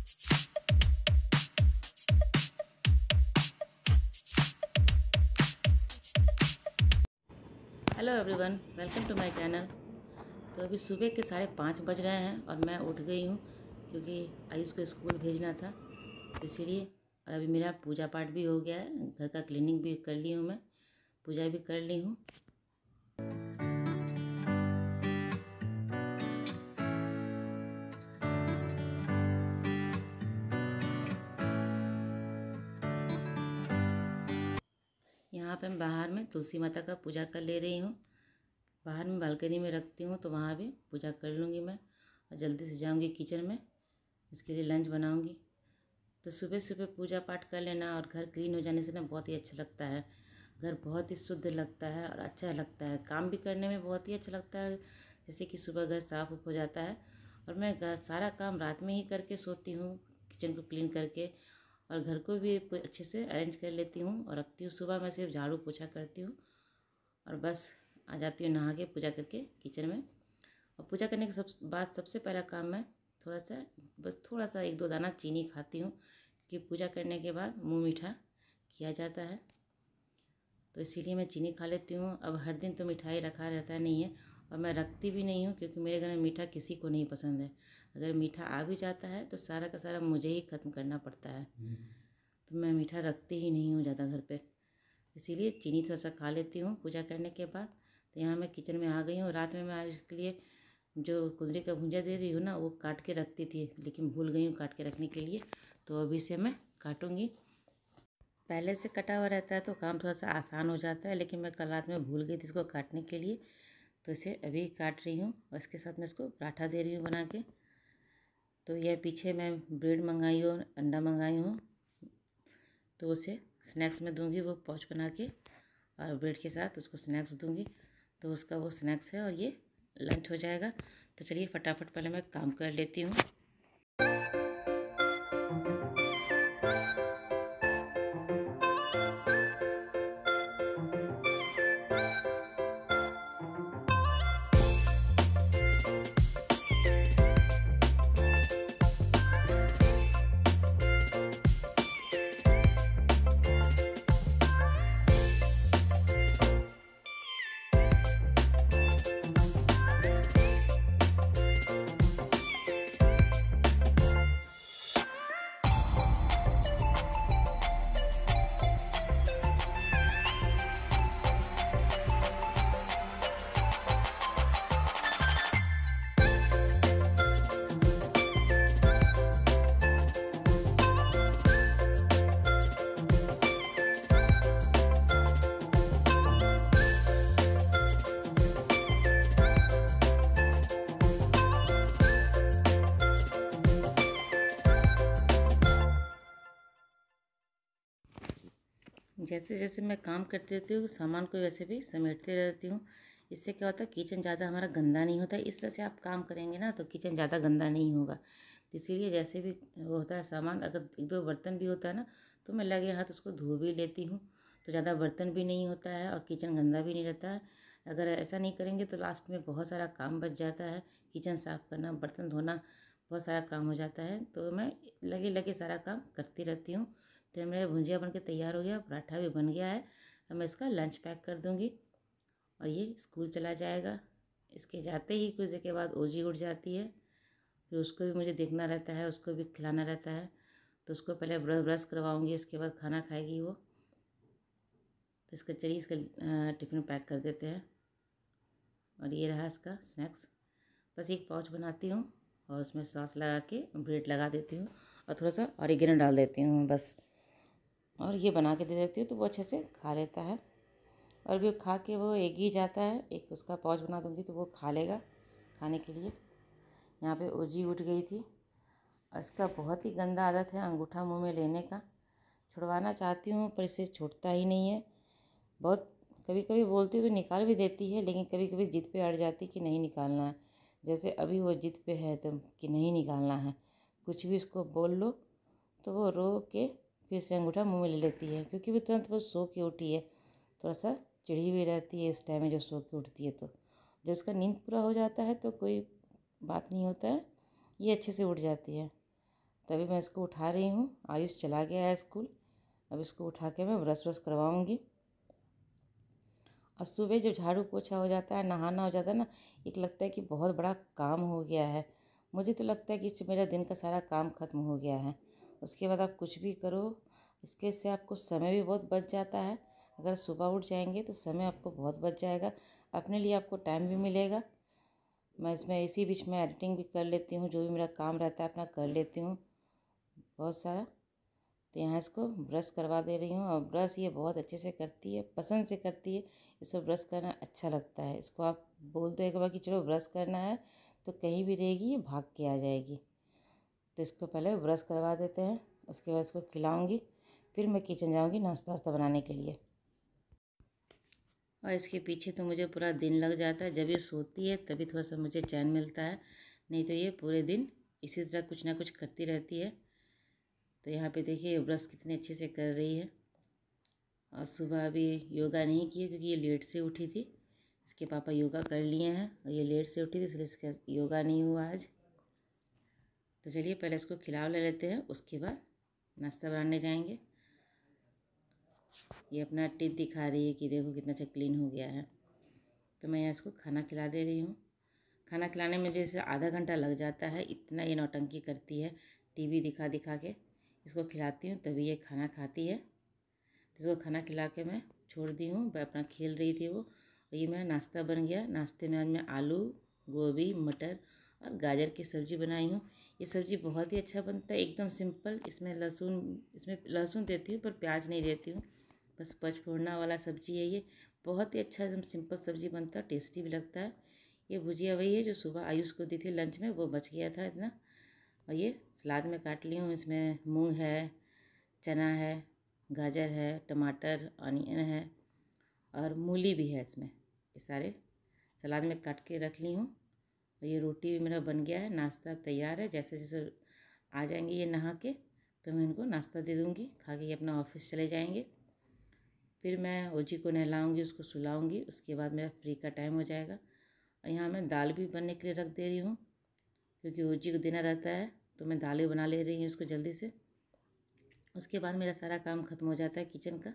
Hello everyone, welcome to my channel. तो अभी सुबह के 5:30 बज रहे हैं और मैं उठ गई हूँ क्योंकि आयुष को स्कूल भेजना था, इसीलिए। और अभी मेरा पूजा पाठ भी हो गया है, घर का क्लीनिंग भी कर ली हूँ, मैं पूजा भी कर ली हूँ। यहाँ पे मैं बाहर में तुलसी माता का पूजा कर ले रही हूँ। बाहर में बालकनी में रखती हूँ तो वहाँ भी पूजा कर लूँगी मैं, और जल्दी से जाऊँगी किचन में, इसके लिए लंच बनाऊँगी। तो सुबह सुबह पूजा पाठ कर लेना और घर क्लीन हो जाने से ना बहुत ही अच्छा लगता है। घर बहुत ही शुद्ध लगता है और अच्छा लगता है, काम भी करने में बहुत ही अच्छा लगता है। जैसे कि सुबह घर साफ हो जाता है और मैं सारा काम रात में ही करके सोती हूँ, किचन को क्लीन करके, और घर को भी अच्छे से अरेंज कर लेती हूँ और रखती हूँ। सुबह मैं सिर्फ झाड़ू पोछा करती हूँ और बस आ जाती हूँ नहा के पूजा करके किचन में। और पूजा करने के बाद सबसे पहला काम मैं थोड़ा सा 1-2 दाना चीनी खाती हूँ, क्योंकि पूजा करने के बाद मुँह मीठा किया जाता है, तो इसीलिए मैं चीनी खा लेती हूँ। अब हर दिन तो मिठाई रखा रहता नहीं है और मैं रखती भी नहीं हूँ, क्योंकि मेरे घर में मीठा किसी को नहीं पसंद है। अगर मीठा आ भी जाता है तो सारा का सारा मुझे ही ख़त्म करना पड़ता है, तो मैं मीठा रखती ही नहीं हूँ ज़्यादा घर पे। इसीलिए चीनी थोड़ा सा खा लेती हूँ पूजा करने के बाद। तो यहाँ मैं किचन में आ गई हूँ। रात में मैं आज इसके लिए जो कुंदरी का भुंजा दे रही हूँ ना, वो काट के रखती थी, लेकिन भूल गई हूँ काट के रखने के लिए, तो अभी से मैं काटूँगी। पहले से कटा हुआ रहता है तो काम थोड़ा सा आसान हो जाता है, लेकिन मैं कल रात में भूल गई थी इसको काटने के लिए, तो इसे अभी काट रही हूँ। और इसके साथ मैं इसको पराठा दे रही हूँ बना के। तो यह पीछे मैं ब्रेड मंगाई हूँ, अंडा मंगाई हूँ, तो उसे स्नैक्स में दूंगी, वो पाउच बना के, और ब्रेड के साथ उसको स्नैक्स दूंगी, तो उसका वो स्नैक्स है और ये लंच हो जाएगा। तो चलिए फटाफट पहले मैं काम कर लेती हूँ। जैसे जैसे मैं काम करती रहती हूँ, सामान को वैसे भी समेटती रहती हूँ। इससे क्या होता है, किचन ज़्यादा हमारा गंदा नहीं होता है। इस तरह से आप काम करेंगे ना तो किचन ज़्यादा गंदा नहीं होगा। इसीलिए जैसे भी होता है सामान, अगर 1-2 बर्तन भी होता है ना, तो मैं लगे हाथ उसको धो भी लेती हूँ, तो ज़्यादा बर्तन भी नहीं होता है और किचन गंदा भी नहीं रहता है। अगर ऐसा नहीं करेंगे तो लास्ट में बहुत सारा काम बच जाता है, किचन साफ़ करना, बर्तन धोना, बहुत सारा काम हो जाता है। तो मैं लगे लगे सारा काम करती रहती हूँ। तो मेरा भुंजिया बनके तैयार हो गया, पराठा भी बन गया है। अब मैं इसका लंच पैक कर दूँगी और ये स्कूल चला जाएगा। इसके जाते ही कुछ देर के बाद ओजी उठ जाती है, फिर उसको भी मुझे देखना रहता है, उसको भी खिलाना रहता है। तो उसको पहले ब्रश करवाऊँगी, उसके बाद खाना खाएगी वो। तो इसका चलिए इसका टिफ़िन पैक कर देते हैं। और ये रहा इसका स्नैक्स। बस एक पाउच बनाती हूँ और उसमें सॉस लगा के ब्रेड लगा देती हूँ और थोड़ा सा ऑरिगेनो डाल देती हूँ बस, और ये बना के दे देती हूँ तो वो अच्छे से खा लेता है। और भी खा के वो एक ही जाता है, एक उसका पाउच बना दूँगी तो वो खा लेगा खाने के लिए। यहाँ पे ओजी उठ गई थी और इसका बहुत ही गंदा आदत है अंगूठा मुंह में लेने का। छुड़वाना चाहती हूँ पर इसे छूटता ही नहीं है। बहुत कभी कभी बोलती हूँ तो निकाल भी देती है, लेकिन कभी कभी जिद पे अड़ जाती कि नहीं निकालना है। जैसे अभी वो जिद पे है तो कि नहीं निकालना है, कुछ भी उसको बोल लो तो वो रो के फिर से अंगूठा मुँह में ले लेती है, क्योंकि वो तुरंत वो सो के उठी है। थोड़ा सा चिढ़ी हुई रहती है इस टाइम में जब सो के उठती है। तो जब उसका नींद पूरा हो जाता है तो कोई बात नहीं होता है, ये अच्छे से उठ जाती है। तभी मैं इसको उठा रही हूँ। आयुष चला गया है स्कूल। अब इसको उठा के मैं ब्रश व्रश करवाऊँगी। और सुबह जब झाड़ू पोछा हो जाता है, नहाना हो जाता है ना, एक लगता है कि बहुत बड़ा काम हो गया है। मुझे तो लगता है कि मेरा दिन का सारा काम ख़त्म हो गया है। उसके बाद आप कुछ भी करो, इसके से आपको समय भी बहुत बच जाता है। अगर सुबह उठ जाएंगे तो समय आपको बहुत बच जाएगा, अपने लिए आपको टाइम भी मिलेगा। मैं इसमें इसी बीच में एडिटिंग भी कर लेती हूँ, जो भी मेरा काम रहता है अपना कर लेती हूँ बहुत सारा। तो यहाँ इसको ब्रश करवा दे रही हूँ। और ब्रश ये बहुत अच्छे से करती है, पसंद से करती है। इसको ब्रश करना अच्छा लगता है। इसको आप बोल दो एक बार कि चलो ब्रश करना है, तो कहीं भी रहेगी ये भाग के आ जाएगी। तो इसको पहले ब्रश करवा देते हैं, उसके बाद इसको खिलाऊँगी। फिर मैं किचन जाऊँगी नाश्ता वास्ता बनाने के लिए। और इसके पीछे तो मुझे पूरा दिन लग जाता है। जब ये सोती है तभी थोड़ा सा मुझे चैन मिलता है, नहीं तो ये पूरे दिन इसी तरह कुछ ना कुछ करती रहती है। तो यहाँ पे देखिए ब्रश कितने अच्छे से कर रही है। और सुबह अभी योगा नहीं किए क्योंकि ये लेट से उठी थी। इसके पापा योगा कर लिए हैं और ये लेट से उठी थी, इसलिए इसका योगा नहीं हुआ आज। तो चलिए पहले इसको खिला ले लेते हैं, उसके बाद नाश्ता बनाने जाएंगे। ये अपना टीथ दिखा रही है कि देखो कितना अच्छा क्लीन हो गया है। तो मैं यहाँ इसको खाना खिला दे रही हूँ। खाना खिलाने में जैसे आधा घंटा लग जाता है, इतना ये नौटंकी करती है। टीवी दिखा दिखा के इसको खिलाती हूँ तभी ये खाना खाती है। तो इसको खाना खिला के मैं छोड़ दी हूँ, अपना खेल रही थी वो। और ये मेरा नाश्ता बन गया। नाश्ते में आज मैं आलू, गोभी, मटर और गाजर की सब्ज़ी बनाई हूँ। ये सब्ज़ी बहुत ही अच्छा बनता है, एकदम सिंपल। इसमें लहसुन देती हूँ पर प्याज नहीं देती हूँ, बस पचफोड़ना वाला सब्ज़ी है ये। बहुत ही अच्छा एकदम सिंपल सब्ज़ी बनता है, टेस्टी भी लगता है। ये भुजिया वही है जो सुबह आयुष को दी थी लंच में, वो बच गया था इतना। और ये सलाद में काट ली हूँ। इसमें मूंग है, चना है, गाजर है, टमाटर, ऑनियन है और मूली भी है इसमें। ये सारे सलाद में काट के रख ली हूँ। और ये रोटी भी मेरा बन गया है। नाश्ता तैयार है। जैसे जैसे आ जाएंगे ये नहा के तो मैं इनको नाश्ता दे दूँगी, खा के ये अपना ऑफिस चले जाएंगे। फिर मैं ओजी को नहलाऊँगी, उसको सुलाऊँगी, उसके बाद मेरा फ्री का टाइम हो जाएगा। और यहाँ मैं दाल भी बनने के लिए रख दे रही हूँ क्योंकि ओजी को देना रहता है, तो मैं दाल भी बना ले रही हूँ उसको जल्दी से। उसके बाद मेरा सारा काम ख़त्म हो जाता है किचन का।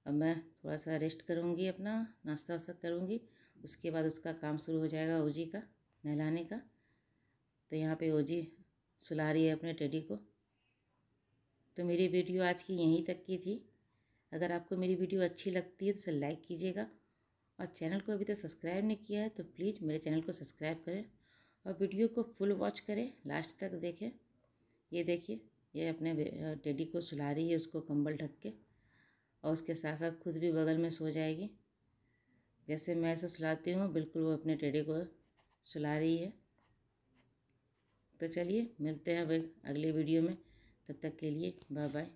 अब मैं थोड़ा सा रेस्ट करूँगी, अपना नाश्ता वास्ता करूँगी, उसके बाद उसका काम शुरू हो जाएगा ओजी का नहलाने का। तो यहाँ पे ओजी सुला रही है अपने टेडी को। तो मेरी वीडियो आज की यहीं तक की थी। अगर आपको मेरी वीडियो अच्छी लगती है तो इसे लाइक कीजिएगा, और चैनल को अभी तक सब्सक्राइब नहीं किया है तो प्लीज़ मेरे चैनल को सब्सक्राइब करें और वीडियो को फुल वॉच करें, लास्ट तक देखें। ये देखिए ये अपने टेडी को सुला रही है, उसको कंबल ढक के, और उसके साथ साथ खुद भी बगल में सो जाएगी। जैसे मैं इसे सुलाती हूँ बिल्कुल वो अपने टेडी को सुला रही है। तो चलिए मिलते हैं अब एक अगले वीडियो में, तब तक के लिए बाय बाय।